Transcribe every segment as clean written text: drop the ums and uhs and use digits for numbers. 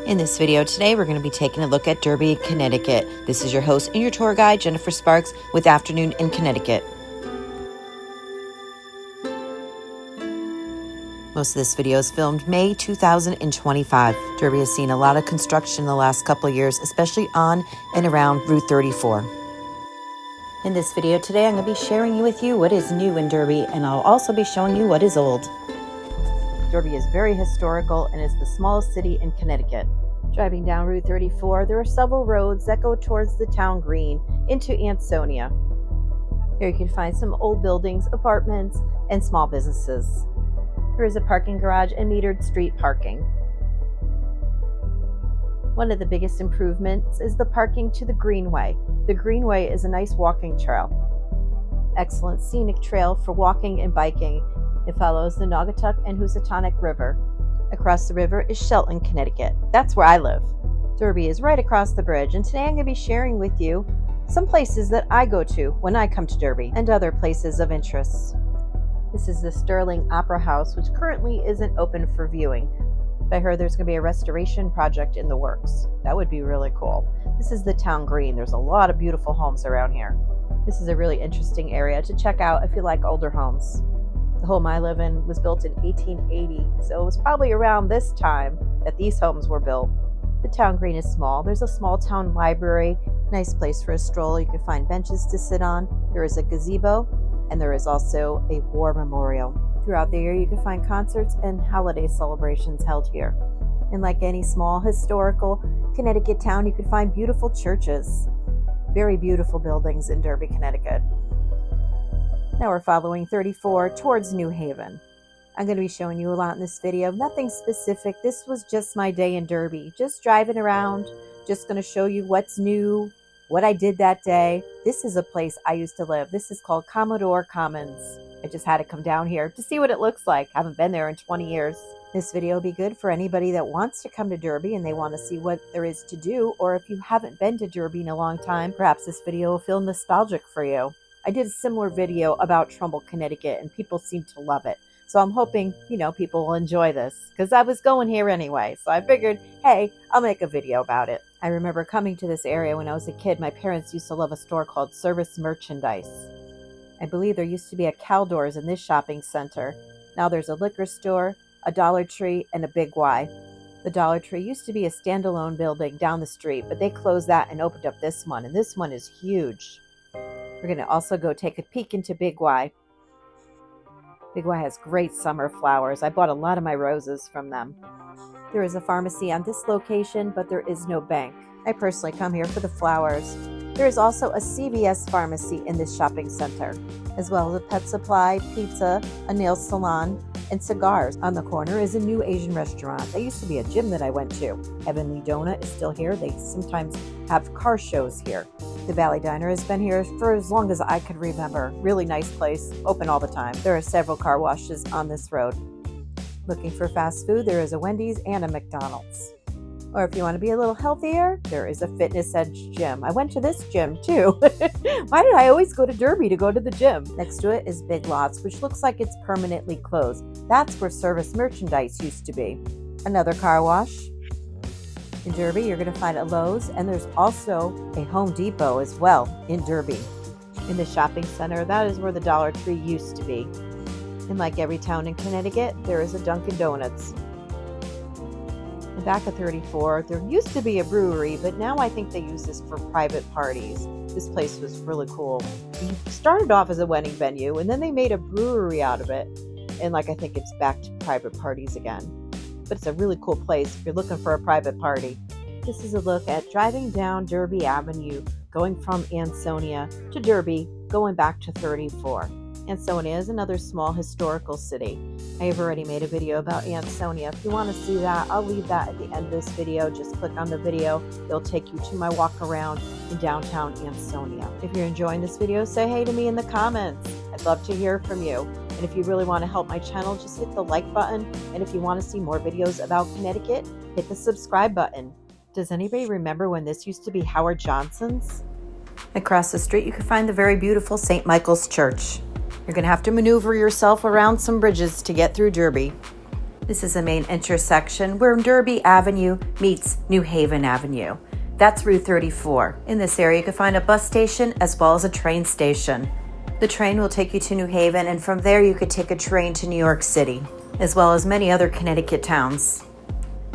In this video today, we're going to be taking a look at Derby, Connecticut. This is your host and your tour guide, Jennifer Sparks, with Afternoon in Connecticut. Most of this video is filmed May 2025. Derby has seen a lot of construction in the last couple of years, especially on and around Route 34. In this video today, I'm going to be sharing with you what is new in Derby, and I'll also be showing you what is old. Derby is very historical and is the smallest city in Connecticut. Driving down Route 34, there are several roads that go towards the town green into Ansonia. Here you can find some old buildings, apartments, and small businesses. There is a parking garage and metered street parking. One of the biggest improvements is the parking to the Greenway. The Greenway is a nice walking trail. Excellent scenic trail for walking and biking. It follows the Naugatuck and Housatonic River. Across the river is Shelton, Connecticut. That's where I live. Derby is right across the bridge, and today I'm going to be sharing with you some places that I go to when I come to Derby and other places of interest. This is the Sterling Opera House, which currently isn't open for viewing. I heard there's going to be a restoration project in the works. That would be really cool. This is the town green. There's a lot of beautiful homes around here. This is a really interesting area to check out if you like older homes. The home I live in was built in 1880, so it was probably around this time that these homes were built. The town green is small. There's a small town library, nice place for a stroll. You can find benches to sit on. There is a gazebo, and there is also a war memorial. Throughout the year, you can find concerts and holiday celebrations held here. And like any small historical Connecticut town, you can find beautiful churches. Very beautiful buildings in Derby, Connecticut. Now we're following 34 towards New Haven. I'm going to be showing you a lot in this video. Nothing specific. This was just my day in Derby. Just driving around. Just going to show you what's new, what I did that day. This is a place I used to live. This is called Commodore Commons. I just had to come down here to see what it looks like. I haven't been there in 20 years. This video will be good for anybody that wants to come to Derby and they want to see what there is to do, or if you haven't been to Derby in a long time, perhaps this video will feel nostalgic for you. I did a similar video about Trumbull, Connecticut, and people seem to love it. So I'm hoping, people will enjoy this, because I was going here anyway. So I figured, hey, I'll make a video about it. I remember coming to this area when I was a kid. My parents used to love a store called Service Merchandise. I believe there used to be a Caldors in this shopping center. Now there's a liquor store, a Dollar Tree, and a Big Y. The Dollar Tree used to be a standalone building down the street, but they closed that and opened up this one, and this one is huge. We're going to also go take a peek into Big Y. Big Y has great summer flowers. I bought a lot of my roses from them. There is a pharmacy on this location, but there is no bank. I personally come here for the flowers. There is also a CVS pharmacy in this shopping center, as well as a pet supply, pizza, a nail salon, and cigars. On the corner is a new Asian restaurant. There used to be a gym that I went to. Heavenly Donut is still here. They sometimes have car shows here. The Valley Diner has been here for as long as I could remember. Really nice place, open all the time. There are several car washes on this road. Looking for fast food, there is a Wendy's and a McDonald's. Or if you want to be a little healthier, there is a Fitness Edge gym. I went to this gym too. Why did I always go to Derby to go to the gym? Next to it is Big Lots, which looks like it's permanently closed. That's where Service Merchandise used to be. Another car wash. In Derby, you're going to find a Lowe's, and there's also a Home Depot as well in Derby. In the shopping center, that is where the Dollar Tree used to be. And like every town in Connecticut, there is a Dunkin' Donuts. In back of 34, there used to be a brewery, but now I think they use this for private parties. This place was really cool. It started off as a wedding venue, and then they made a brewery out of it. And I think it's back to private parties again. But it's a really cool place if you're looking for a private party. This is a look at driving down Derby Avenue, going from Ansonia to Derby, going back to 34. Ansonia is another small historical city. I have already made a video about Ansonia. If you want to see that, I'll leave that at the end of this video. Just click on the video. It'll take you to my walk around in downtown Ansonia. If you're enjoying this video, say hey to me in the comments. I'd love to hear from you. And if you really want to help my channel, just hit the like button. And if you want to see more videos about Connecticut, hit the subscribe button. Does anybody remember when this used to be Howard Johnson's? Across the street, you can find the very beautiful St. Michael's Church. You're going to have to maneuver yourself around some bridges to get through Derby. This is a main intersection where Derby Avenue meets New Haven Avenue. That's Route 34. In this area, you can find a bus station as well as a train station. The train will take you to New Haven, and from there you could take a train to New York City, as well as many other Connecticut towns.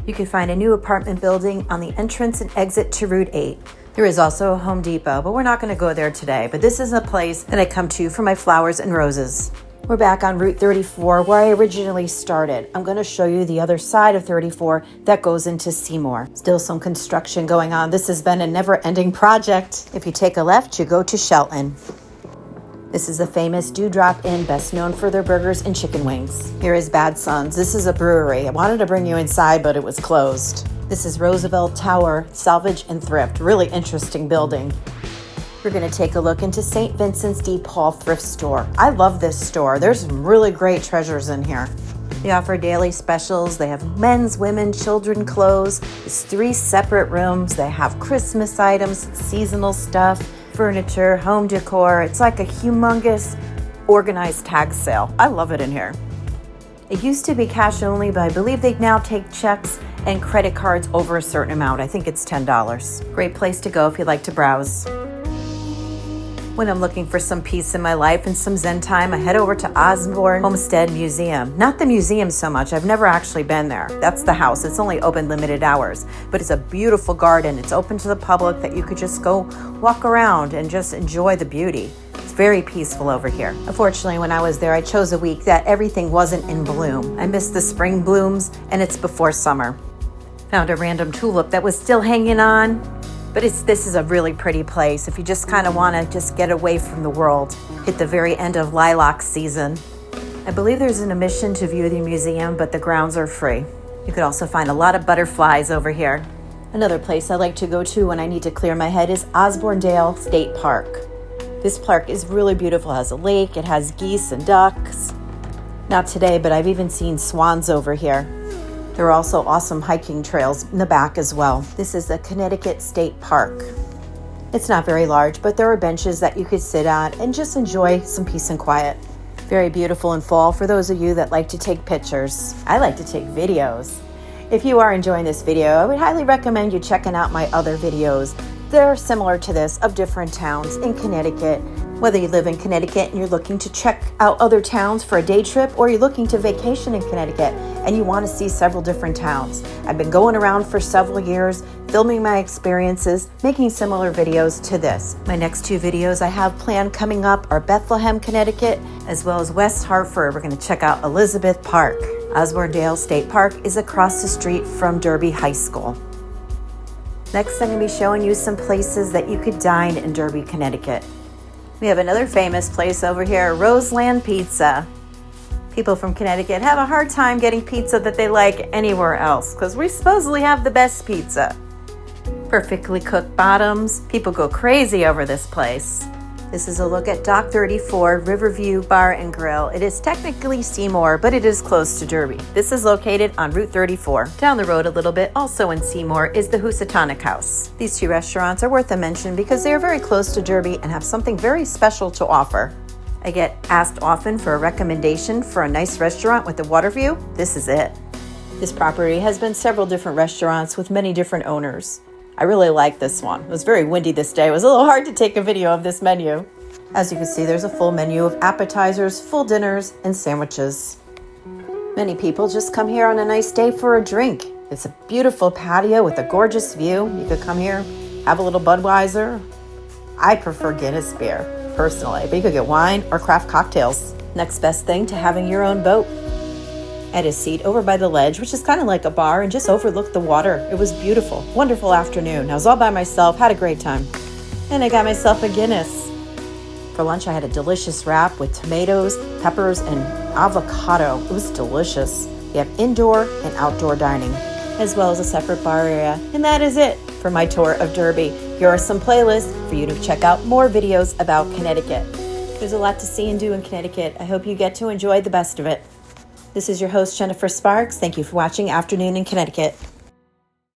You can find a new apartment building on the entrance and exit to Route 8. There is also a Home Depot, but we're not going to go there today. But this is a place that I come to for my flowers and roses. We're back on Route 34 where I originally started. I'm going to show you the other side of 34 that goes into Seymour. Still some construction going on. This has been a never-ending project. If you take a left, you go to Shelton. This is the famous Dewdrop Inn, best known for their burgers and chicken wings. Here is Bad Sons. This is a brewery. I wanted to bring you inside, but it was closed. This is Roosevelt Tower, Salvage and Thrift. Really interesting building. We're going to take a look into St. Vincent's de Paul Thrift Store. I love this store. There's some really great treasures in here. They offer daily specials. They have men's, women, children clothes. It's 3 separate rooms. They have Christmas items, seasonal stuff, furniture, home decor. It's like a humongous organized tag sale. I love it in here. It used to be cash only, but I believe they now take checks and credit cards over a certain amount. I think it's $10. Great place to go if you like to browse. When I'm looking for some peace in my life and some Zen time, I head over to Osborne Homestead Museum. Not the museum so much. I've never actually been there. That's the house. It's only open limited hours, but it's a beautiful garden. It's open to the public that you could just go walk around and just enjoy the beauty. It's very peaceful over here. Unfortunately, when I was there, I chose a week that everything wasn't in bloom. I missed the spring blooms, and it's before summer. Found a random tulip that was still hanging on. But this is a really pretty place if you just kind of want to just get away from the world. Hit the very end of lilac season. I believe there's an admission to view the museum, but the grounds are free. You could also find a lot of butterflies over here. Another place I like to go to when I need to clear my head is Osbornedale State Park. This park is really beautiful. It has a lake, it has geese and ducks. Not today, but I've even seen swans over here. There are also awesome hiking trails in the back as well. This is the Connecticut State Park. It's not very large, but there are benches that you could sit on and just enjoy some peace and quiet. Very beautiful in fall for those of you that like to take pictures. I like to take videos. If you are enjoying this video, I would highly recommend you checking out my other videos. They're similar to this of different towns in Connecticut. Whether you live in Connecticut and you're looking to check out other towns for a day trip, or you're looking to vacation in Connecticut and you want to see several different towns. I've been going around for several years, filming my experiences, making similar videos to this. My next 2 videos I have planned coming up are Bethlehem, Connecticut, as well as West Hartford. We're going to check out Elizabeth Park. Osbornedale State Park is across the street from Derby High School. Next, I'm going to be showing you some places that you could dine in Derby, Connecticut. We have another famous place over here, Roseland Pizza. People from Connecticut have a hard time getting pizza that they like anywhere else because we supposedly have the best pizza. Perfectly cooked bottoms. People go crazy over this place. This is a look at Dock 34 Riverview Bar and Grill. It is technically Seymour, but it is close to Derby. This is located on Route 34. Down the road a little bit, also in Seymour, is the Housatonic House. These 2 restaurants are worth a mention because they are very close to Derby and have something very special to offer. I get asked often for a recommendation for a nice restaurant with a water view. This is it. This property has been several different restaurants with many different owners. I really like this one. It was very windy this day. It was a little hard to take a video of this menu. As you can see, there's a full menu of appetizers, full dinners, and sandwiches. Many people just come here on a nice day for a drink. It's a beautiful patio with a gorgeous view. You could come here, have a little Budweiser. I prefer Guinness beer, personally, but you could get wine or craft cocktails. Next best thing to having your own boat. I had a seat over by the ledge, which is kind of like a bar, and just overlooked the water. It was beautiful. Wonderful afternoon. I was all by myself, had a great time. And I got myself a Guinness. For lunch, I had a delicious wrap with tomatoes, peppers, and avocado. It was delicious. We have indoor and outdoor dining, as well as a separate bar area. And that is it for my tour of Derby. Here are some playlists for you to check out more videos about Connecticut. There's a lot to see and do in Connecticut. I hope you get to enjoy the best of it. This is your host, Jennifer Sparks. Thank you for watching Afternoon in Connecticut.